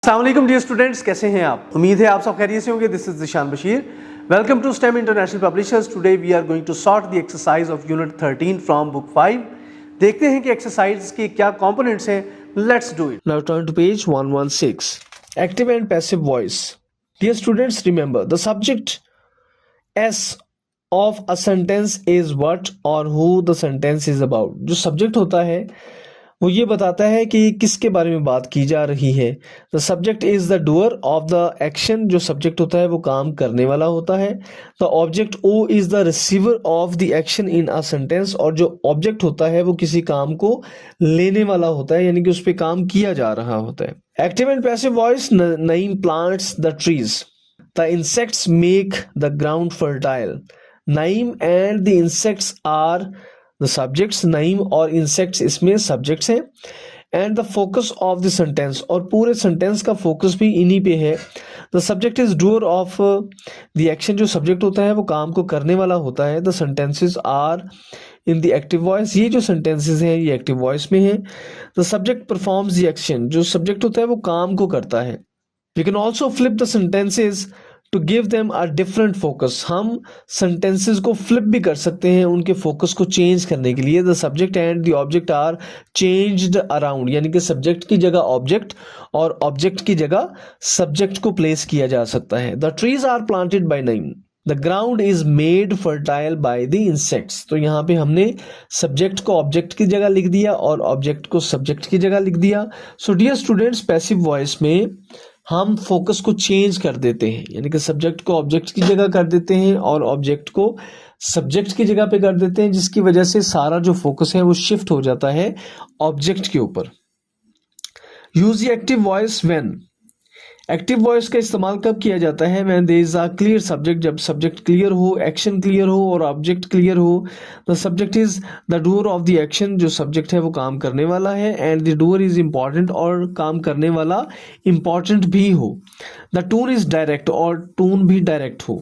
अस्सलाम वालेकुम dear students, कैसे हैं आप? उम्मीद है आप सब खैरियत से होंगे। This is Zeeshan Bashir. Welcome to Stem International Publishers. Today we are going to sort the exercise of unit 13 from book 5। देखते हैं कि एक्सरसाइज के क्या कंपोनेंट्स हैं। Let's do it. Now turn to page 116. Active and passive voice. Dear students, remember the subject S of a sentence is what or who the sentence is about. जो subject होता है वो ये बताता है कि किसके बारे में बात की जा रही है। The subject is the doer of the action. जो सब्जेक्ट होता है वो काम करने वाला होता है। The object O is the receiver of the action in a sentence. और जो ऑब्जेक्ट होता है वो किसी काम को लेने वाला होता है, यानी कि उस पर काम किया जा रहा होता है। Active and passive voice. Naeem plants the trees. The insects make the ground fertile. Naeem and the insects are the subjects. Naeem और इंसेक्ट्स इसमें सब्जेक्ट्स हैं। And the focus of the sentence, और पूरे सेंटेंस का फोकस भी इन्हीं पे है। The subject is doer of the action. जो सब्जेक्ट होता है वो काम को करने वाला होता है। The sentences are in the active voice. ये जो सेंटेंसेस हैं ये एक्टिव वॉइस में है। The subject performs the action. जो सब्जेक्ट होता है वो काम को करता है। We can also flip the sentences to give them a different focus. हम सेंटेंसेस को फ्लिप भी कर सकते हैं उनके फोकस को चेंज करने के लिए। The subject and the object are changed around, यानी कि सब्जेक्ट की जगह ऑब्जेक्ट और ऑब्जेक्ट की जगह सब्जेक्ट को प्लेस किया जा सकता है। The trees are planted by Naeem. The ground is made fertile by the insects. तो यहाँ पे हमने सब्जेक्ट को ऑब्जेक्ट की जगह लिख दिया और ऑब्जेक्ट को सब्जेक्ट की जगह लिख दिया। So dear students, passive voice में हम फोकस को चेंज कर देते हैं, यानी कि सब्जेक्ट को ऑब्जेक्ट की जगह कर देते हैं और ऑब्जेक्ट को सब्जेक्ट की जगह पे कर देते हैं, जिसकी वजह से सारा जो फोकस है वो शिफ्ट हो जाता है ऑब्जेक्ट के ऊपर। Use the active voice when. Active voice का इस्तेमाल कब किया जाता है? When there is a clear subject. जब सब्जेक्ट क्लियर हो, एक्शन क्लियर हो और ऑब्जेक्ट क्लियर हो। The subject is the doer of the action. जो सब्जेक्ट है वो काम करने वाला है। And the doer is important, और काम करने वाला इंपॉर्टेंट भी हो। द टोन इज डायरेक्ट, और टोन भी डायरेक्ट हो।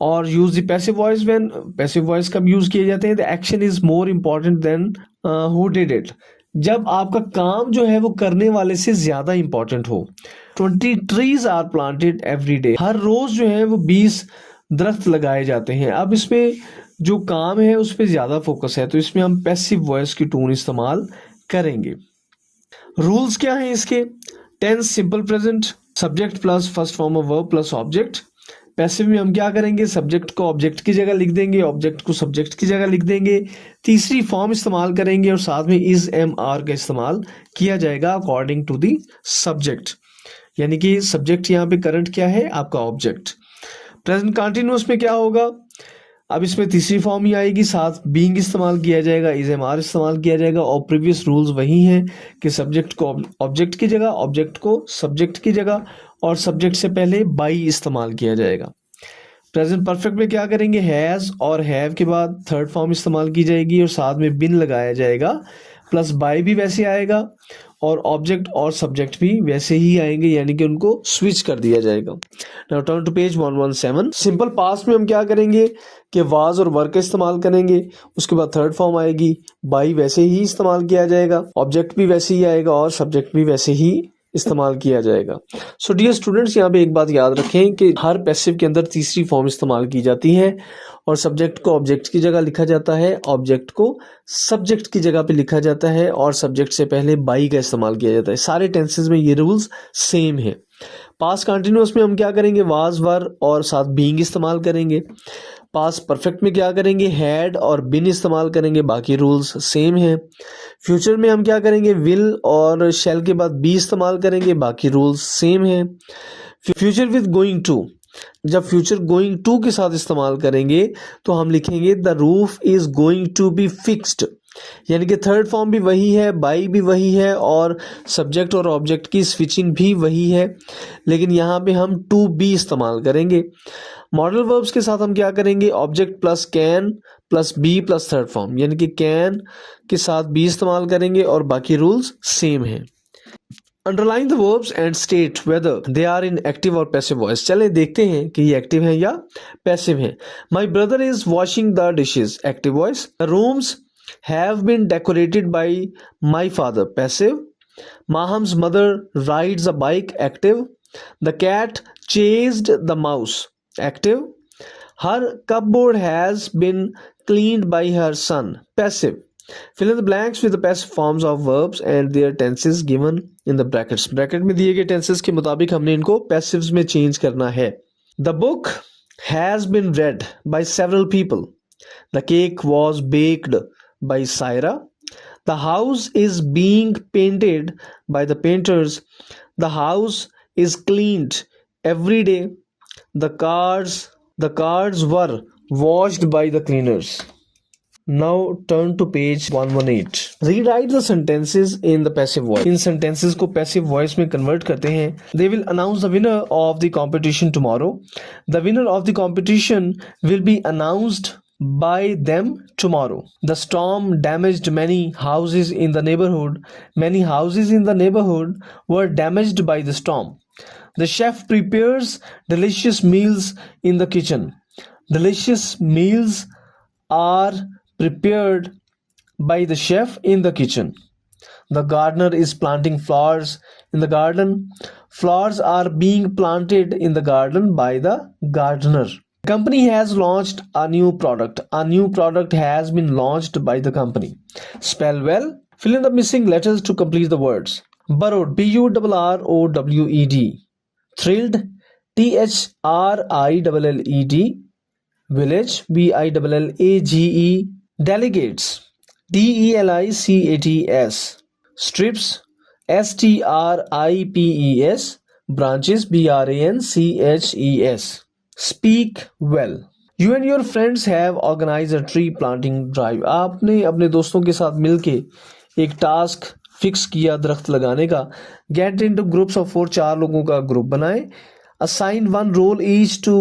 और use the passive voice when. Passive voice कब यूज किए जाते हैं? The action is more important than who did it. जब आपका काम जो है वो करने वाले से ज्यादा इंपॉर्टेंट हो। 20 trees are planted every day. हर रोज जो है वो 20 दरख्त लगाए जाते हैं। अब इसमें जो काम है उस पर ज्यादा फोकस है, तो इसमें हम पैसिव वॉइस की टोन इस्तेमाल करेंगे। रूल्स क्या हैं इसके? Tense simple present, subject plus first form of verb plus object. Passive में हम क्या करेंगे? सब्जेक्ट को ऑब्जेक्ट की जगह लिख देंगे, ऑब्जेक्ट को सब्जेक्ट की जगह लिख देंगे, तीसरी फॉर्म इस्तेमाल करेंगे और साथ में इज एम आर का इस्तेमाल किया जाएगा अकॉर्डिंग टू द सब्जेक्ट, यानी कि सब्जेक्ट यहाँ पे करंट क्या है? आपका ऑब्जेक्ट। प्रेजेंट कंटिन्यूअस में क्या होगा? अब इसमें तीसरी फॉर्म ही आएगी, साथ बीइंग इस्तेमाल किया जाएगा, इज एम आर इस्तेमाल किया जाएगा। और प्रीवियस रूल्स वही हैं कि सब्जेक्ट को ऑब्जेक्ट की जगह, ऑब्जेक्ट को सब्जेक्ट की जगह और सब्जेक्ट से पहले बाई इस्तेमाल किया जाएगा। प्रेजेंट परफेक्ट में क्या करेंगे? हैज और हैव के बाद थर्ड फॉर्म इस्तेमाल की जाएगी और साथ में बिन लगाया जाएगा, प्लस बाय भी वैसे आएगा और ऑब्जेक्ट और सब्जेक्ट भी वैसे ही आएंगे, यानी कि उनको स्विच कर दिया जाएगा। Now turn to page 117। Simple past में हम क्या करेंगे कि वाज और वर का इस्तेमाल करेंगे, उसके बाद थर्ड फॉर्म आएगी, बाई वैसे ही इस्तेमाल किया जाएगा, ऑब्जेक्ट भी वैसे ही आएगा और सब्जेक्ट भी वैसे ही इस्तेमाल किया जाएगा। सो डियर स्टूडेंट्स, यहाँ पे एक बात याद रखें कि हर पैसिव के अंदर तीसरी फॉर्म इस्तेमाल की जाती है और सब्जेक्ट को ऑब्जेक्ट की जगह लिखा जाता है, ऑब्जेक्ट को सब्जेक्ट की जगह पे लिखा जाता है और सब्जेक्ट से पहले बाई का इस्तेमाल किया जाता है। सारे टेंसेस में ये रूल्स सेम है। पास्ट कंटिन्यूअस में हम क्या करेंगे? वाज वर और साथ बीइंग इस्तेमाल करेंगे। पास्ट परफेक्ट में क्या करेंगे? हैड और बिन इस्तेमाल करेंगे, बाकी रूल्स सेम हैं। फ्यूचर में हम क्या करेंगे? विल और शैल के बाद बी इस्तेमाल करेंगे, बाकी रूल्स सेम हैं। फ्यूचर विद गोइंग टू, जब फ्यूचर गोइंग टू के साथ इस्तेमाल करेंगे तो हम लिखेंगे the roof is going to be fixed, यानी कि थर्ड फॉर्म भी वही है, बाई भी वही है और सब्जेक्ट और ऑब्जेक्ट की स्विचिंग भी वही है, लेकिन यहाँ पे हम टू बी इस्तेमाल करेंगे। मॉडल वर्ब्स के साथ हम क्या करेंगे? Object plus can plus be plus third form, यानी कि कैन के साथ बी इस्तेमाल करेंगे और बाकी रूल्स सेम हैं। Underline the verbs and state whether they are in active और पैसिव वॉइस। चलें देखते हैं कि ये एक्टिव है या पैसिव है। My brother is washing the dishes, active voice. The rooms have been decorated by my father, passive. Maham's mother rides a bike. Active. The cat chased the mouse. Active. Her cupboard has been cleaned by her son. Passive. Fill in the blanks with the passive forms of verbs and their tenses given in the brackets. Bracket में दिए गए tenses के मुताबिक हमने इनको passives में change करना है. The book has been read by several people. The cake was baked by Syra. The house is being painted by the painters. The house is cleaned every day. The cars were washed by the cleaners. Now turn to page 118. Rewrite the sentences in the passive voice. In sentences को passive voice में convert करते हैं. They will announce the winner of the competition tomorrow. The winner of the competition will be announced by them tomorrow. The storm damaged many houses in the neighborhood. Many houses in the neighborhood were damaged by the storm. The chef prepares delicious meals in the kitchen. Delicious meals are prepared by the chef in the kitchen. The gardener is planting flowers in the garden. Flowers are being planted in the garden by the gardener. The company has launched a new product. A new product has been launched by the company. Spell well. Fill in the missing letters to complete the words. Burrowed. B-U-R-R-O-W-E-D. Thrilled. T-H-R-I-L-L-E-D. Village. V-I-L-L-A-G-E. Delegates. D-E-L-I-C-A-T-S. Strips. S-T-R-I-P-E-S. Branches. B-R-A-N-C-H-E-S. Speak well. You and your friends have organized a tree planting drive. आपने अपने दोस्तों के साथ मिलके एक task fix किया दरख्त लगाने का. Get into groups of 4. 4 लोगों का ग्रुप बनाएं. Assign one role each to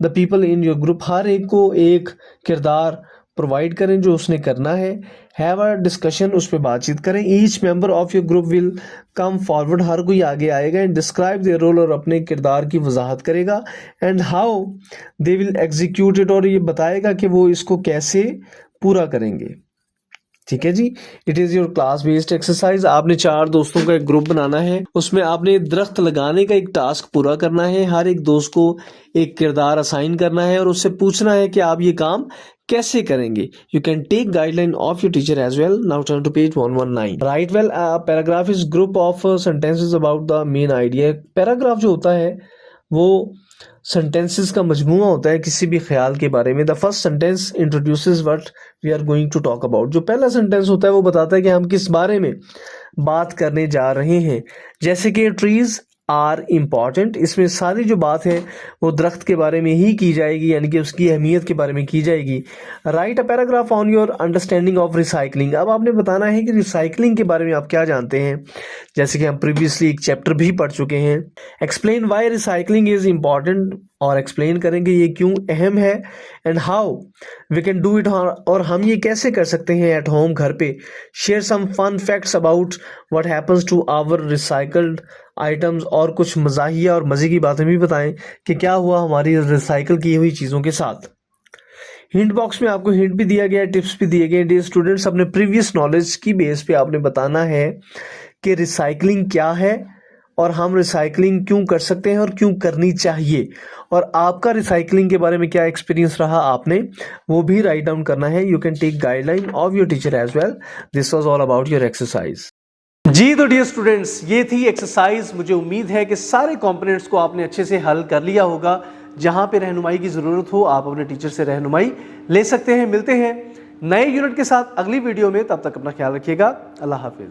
the people in your group. हर एक को एक किरदार प्रोवाइड करें जो उसने करना है. हैव अ डिस्कशन, उस पर बातचीत करें. Each member of your group will come forward, हर कोई आगे आएगा. एंड डिस्क्राइब देयर रोल, और अपने किरदार की वजाहत करेगा. And how they will execute it, और ये बताएगा कि वो इसको कैसे पूरा करेंगे. ठीक है जी. It is your class based exercise. आपने 4 दोस्तों का एक ग्रुप बनाना है. उसमें आपने दरख्त लगाने का एक टास्क पूरा करना है. हर एक दोस्त को एक किरदार असाइन करना है और उससे पूछना है कि आप ये काम कैसे करेंगे. You can take guideline of your teacher as well. Now turn to page 119. Right well. Paragraph is group of sentences about the main idea. Paragraph जो होता है वो सेंटेंसेस का मजमूआ होता है किसी भी ख्याल के बारे में. The first sentence introduces what we are going to talk about. जो पहला सेंटेंस होता है वो बताता है कि हम किस बारे में बात करने जा रहे हैं. जैसे कि ट्रीज आर इम्पॉर्टेंट. इसमें सारी जो बात है वो दरख्त के बारे में ही की जाएगी, यानी कि उसकी अहमियत के बारे में की जाएगी. Right a paragraph on your understanding of recycling. अब आपने बताना है कि रिसाइकलिंग के बारे में आप क्या जानते हैं, जैसे कि हम प्रीवियसली एक चैप्टर भी पढ़ चुके हैं. Explain why recycling is important, और एक्सप्लेन करेंगे ये क्यों अहम है. And how we can do it, और हम ये कैसे कर सकते हैं एट होम, घर पे. Share some fun facts about what happens to our recycled items, और कुछ मज़ाहिया और मज़े की बातें भी बताएं कि क्या हुआ हमारी रिसाइकल की हुई चीज़ों के साथ. हिंट बॉक्स में आपको हिंट भी दिया गया है, टिप्स भी दिए गए. डियर स्टूडेंट्स, अपने प्रीवियस नॉलेज की बेस पे आपने बताना है कि रिसाइकलिंग क्या है और हम रिसाइकलिंग क्यों कर सकते हैं और क्यों करनी चाहिए, और आपका रिसाइकलिंग के बारे में क्या एक्सपीरियंस रहा आपने वो भी राइट डाउन करना है. You can take guideline of your teacher as well. This was all about your exercise. जी तो डियर स्टूडेंट्स, ये थी एक्सरसाइज. मुझे उम्मीद है कि सारे कंपोनेंट्स को आपने अच्छे से हल कर लिया होगा. जहां पे रहनुमाई की ज़रूरत हो आप अपने टीचर से रहनुमाई ले सकते हैं. मिलते हैं नए यूनिट के साथ अगली वीडियो में. तब तक अपना ख्याल रखिएगा. अल्लाह हाफिज़.